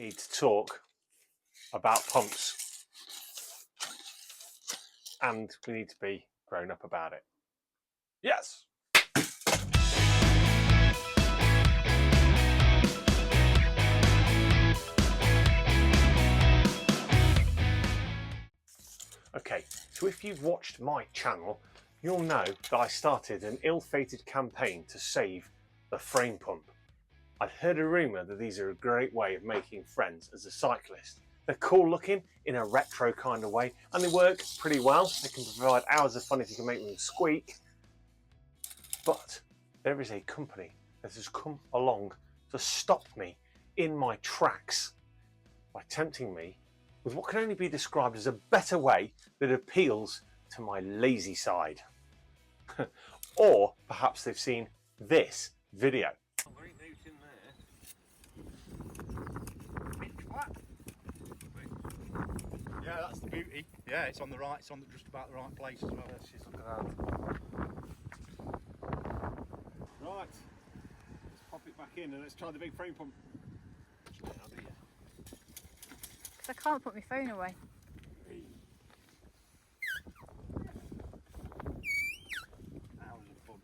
need to talk about pumps, and we need to be grown up about it. Yes! Okay, so if you've watched my channel, you'll know that I started an ill-fated campaign to save the frame pump. I'd heard a rumour that these are a great way of making friends as a cyclist. They're cool looking in a retro kind of way, and they work pretty well. They can provide hours of fun if you can make them squeak. But there is a company that has come along to stop me in my tracks by tempting me with what can only be described as a better way that appeals to my lazy side. Or perhaps they've seen this video. Very neat in there. Pitch flat. Yeah, that's the beauty. Yeah, it's on the right, it's on just about the right place as well. Yeah, she's looking at. Right, let's pop it back in and let's try the big frame pump. Because I can't put my phone away. Hours of fun.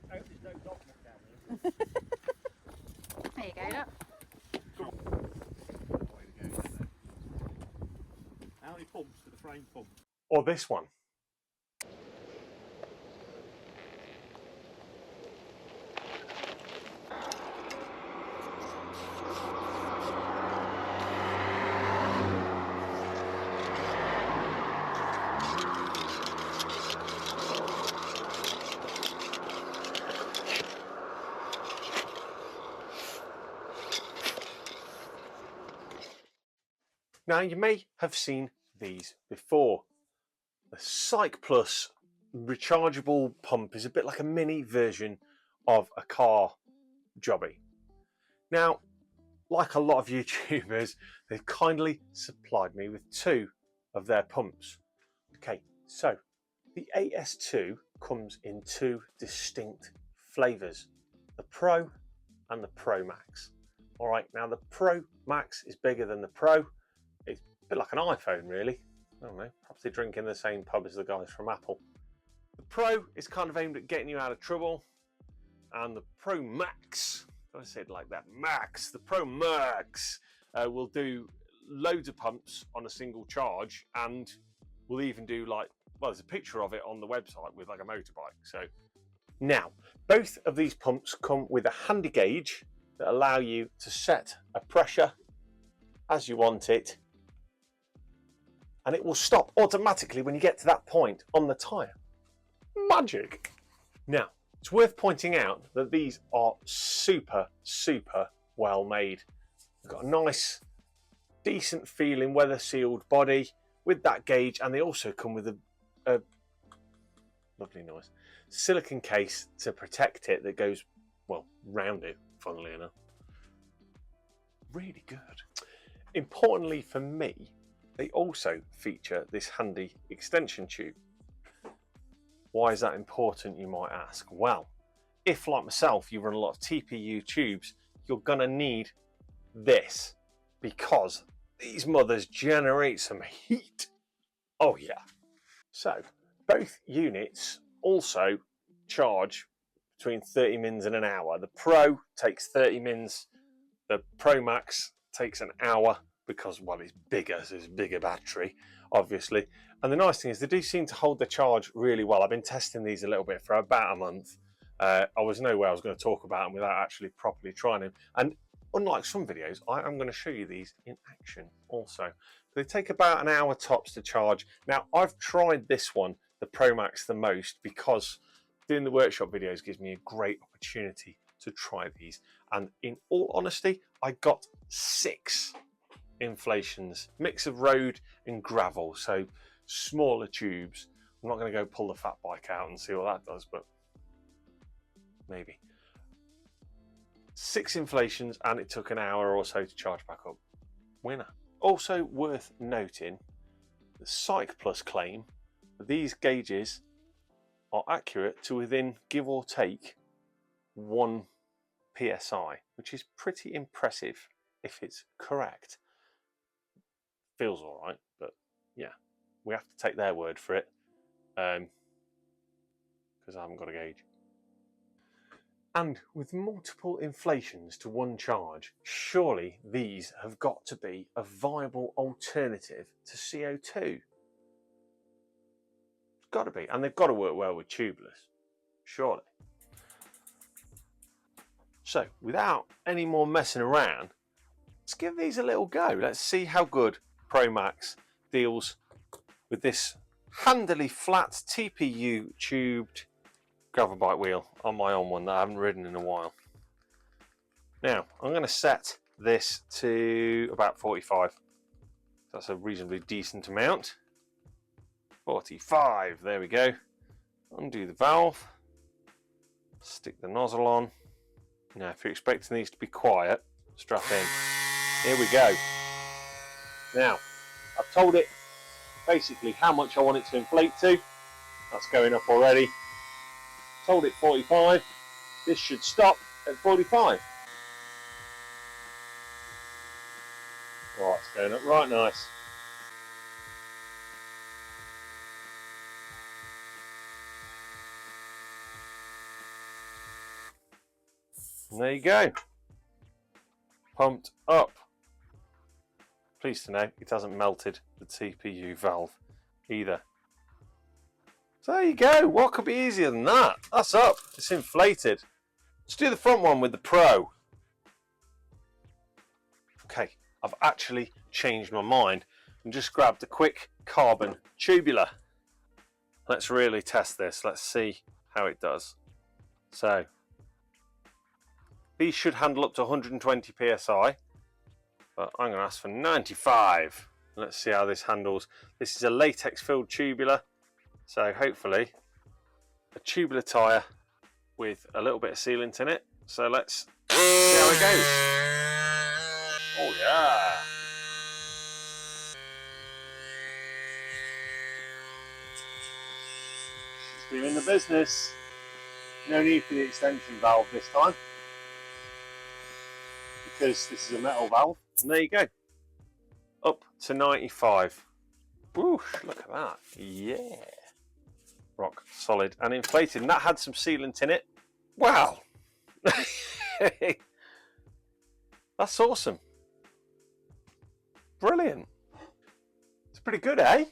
I hope there's no dog muck down there. There you go, look. Way to go, isn't it? How many pumps for the frame pump? Or this one. Now you may have seen these before. The CYCPLUS rechargeable pump is a bit like a mini version of a car jobby. Now, like a lot of YouTubers, they've kindly supplied me with two of their pumps. Okay, so the AS2 comes in two distinct flavours, the Pro and the Pro Max. All right, now the Pro Max is bigger than the Pro. It's a bit like an iPhone, really. I don't know, perhaps they drink in the same pub as the guys from Apple. The Pro is kind of aimed at getting you out of trouble, and the Pro Max, I say it like that, Max, the Pro Max will do loads of pumps on a single charge, and will even do like, well, there's a picture of it on the website with like a motorbike. So now, both of these pumps come with a handy gauge that allow you to set a pressure as you want it, and it will stop automatically when you get to that point on the tyre. Magic! Now, it's worth pointing out that these are super, super well made. They've got a nice, decent feeling, weather sealed body with that gauge, and they also come with a lovely nice silicone case to protect it that goes, well, round it, funnily enough. Really good. Importantly for me, they also feature this handy extension tube. Why is that important, you might ask? Well, if like myself, you run a lot of TPU tubes, you're gonna need this because these mothers generate some heat. Oh yeah. So both units also charge between 30 mins and an hour. The Pro takes 30 mins, the Pro Max takes an hour, because, well, it's bigger, so it's a bigger battery, obviously. And the nice thing is they do seem to hold the charge really well. I've been testing these a little bit for about a month. I was no way I was going to talk about them without actually properly trying them. And unlike some videos, I am going to show you these in action also. They take about an hour tops to charge. Now, I've tried this one, the Pro Max, the most because doing the workshop videos gives me a great opportunity to try these. And in all honesty, I got 6 inflations, mix of road and gravel, so smaller tubes. I'm not going to go pull the fat bike out and see what that does, but maybe. 6 inflations, and it took an hour or so to charge back up. Winner. Also worth noting, the CYCPLUS claim that these gauges are accurate to within, give or take, 1 psi, which is pretty impressive if it's correct. Feels all right, but yeah, we have to take their word for it because I haven't got a gauge. And with multiple inflations to one charge, surely these have got to be a viable alternative to CO2. It's got to be, and they've got to work well with tubeless, surely. So without any more messing around, let's give these a little go. Let's see how good Promax deals with this handily flat TPU tubed gravel bike wheel on my own one that I haven't ridden in a while. Now I'm going to set this to about 45. That's a reasonably decent amount. 45, there we go. Undo the valve, stick the nozzle on. Now if you're expecting these to be quiet, strap in. Here we go. Now I've told it basically how much I want it to inflate to. That's going up already. Told it 45. This should stop at 45. Oh, it's going up right nice. And there you go. Pumped up. Pleased to know it hasn't melted the TPU valve either. So there you go. What could be easier than that? That's up. It's inflated. Let's do the front one with the Pro. Okay, I've actually changed my mind and just grabbed a quick carbon tubular. Let's really test this. Let's see how it does. So these should handle up to 120 psi, but I'm going to ask for 95. Let's see how this handles. This is a latex filled tubular, so hopefully a tubular tyre with a little bit of sealant in it. So let's see how it goes. Oh yeah! She's doing the business. No need for the extension valve this time, because this is a metal valve. And there you go. Up to 95. Whoosh, look at that. Yeah. Rock solid and inflated. And that had some sealant in it. Wow. That's awesome. Brilliant. It's pretty good, eh?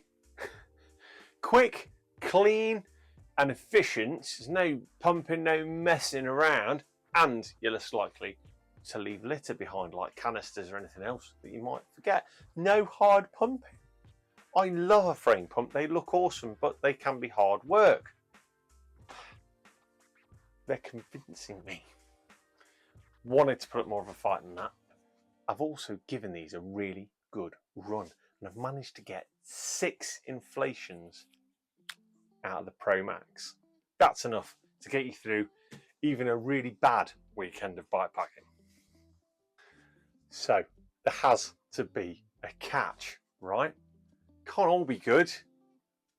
Quick, clean and efficient. There's no pumping, no messing around. And you're less likely to leave litter behind, like canisters or anything else that you might forget. No hard pumping. I love a frame pump. They look awesome, but they can be hard work. They're convincing me. Wanted to put up more of a fight than that. I've also given these a really good run, and I've managed to get 6 inflations out of the Pro Max. That's enough to get you through even a really bad weekend of bikepacking. So there has to be a catch, right? Can't all be good.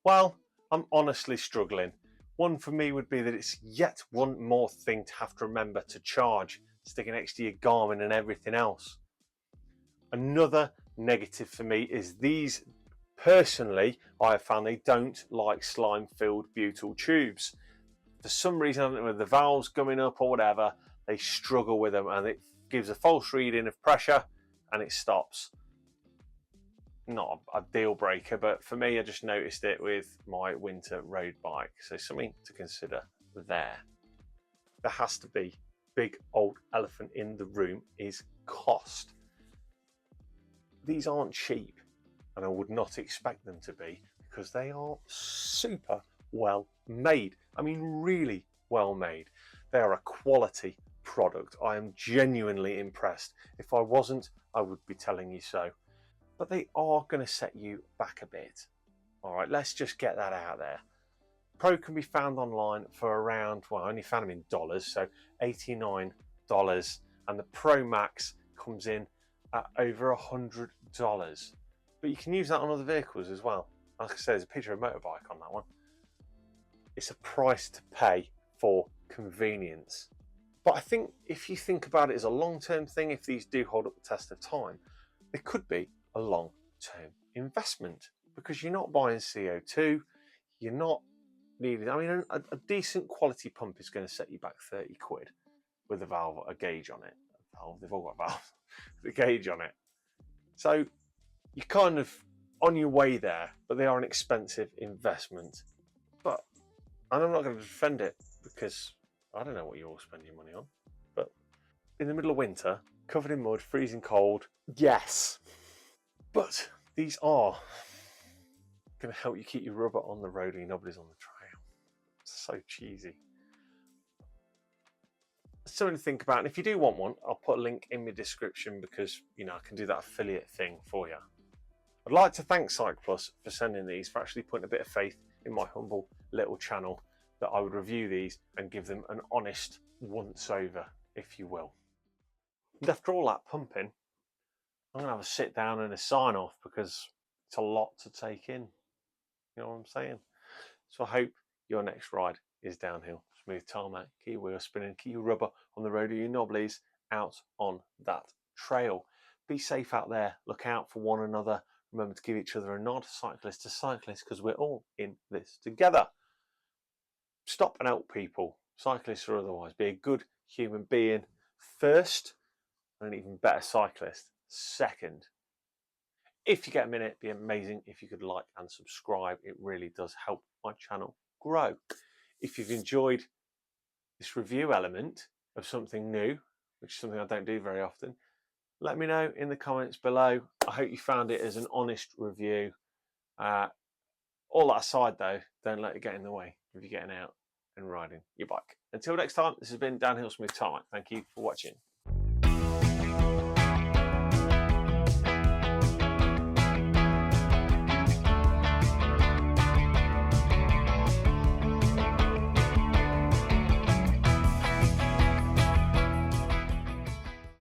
Well, I'm honestly struggling. One for me would be that it's yet one more thing to have to remember to charge, sticking next to your Garmin and everything else. Another negative for me is these, personally, I have found they don't like slime-filled butyl tubes. For some reason, I don't know whether the valve's gumming up or whatever, they struggle with them and it gives a false reading of pressure and it stops. Not a deal breaker, but for me, I just noticed it with my winter road bike. So something to consider there. There has to be big old elephant in the room is cost. These aren't cheap, and I would not expect them to be, because they are super well made. I mean, really well made. They are a quality product. I am genuinely impressed. If I wasn't, I would be telling you so. But they are going to set you back a bit. All right, let's just get that out there. Pro can be found online for around, well, I only found them in dollars, so $89. And the Pro Max comes in at over $100. But you can use that on other vehicles as well. Like I said, there's a picture of a motorbike on that one. It's a price to pay for convenience. But I think if you think about it as a long-term thing, if these do hold up the test of time, they could be a long-term investment, because you're not buying CO2, you're not needing, I mean, a decent quality pump is going to set you back 30 quid with a valve, a gauge on it. They've all got valves, the gauge on it. So you're kind of on your way there, but they are an expensive investment. But, and I'm not going to defend it because I don't know what you all spend your money on, but in the middle of winter, covered in mud, freezing cold, yes. But these are going to help you keep your rubber on the road and your knobblies on the trail. It's so cheesy. Something to think about, and if you do want one, I'll put a link in my description because, you know, I can do that affiliate thing for you. I'd like to thank CYCPLUS for sending these, for actually putting a bit of faith in my humble little channel that I would review these and give them an honest once over, if you will. And after all that pumping, I'm going to have a sit down and a sign off because it's a lot to take in. You know what I'm saying? So I hope your next ride is downhill, smooth tarmac, keep your wheels spinning, keep your rubber on the road, or your knobblies out on that trail. Be safe out there, look out for one another. Remember to give each other a nod, cyclist to cyclist, because we're all in this together. Stop and help people, cyclists or otherwise. Be a good human being first, and an even better cyclist second. If you get a minute, it'd be amazing if you could like and subscribe. It really does help my channel grow. If you've enjoyed this review element of something new, which is something I don't do very often, let me know in the comments below. I hope you found it as an honest review. All that aside though, don't let it get in the way if you're getting out and riding your bike. Until next time, this has been Downhill Smooth Tarmac. Thank you for watching.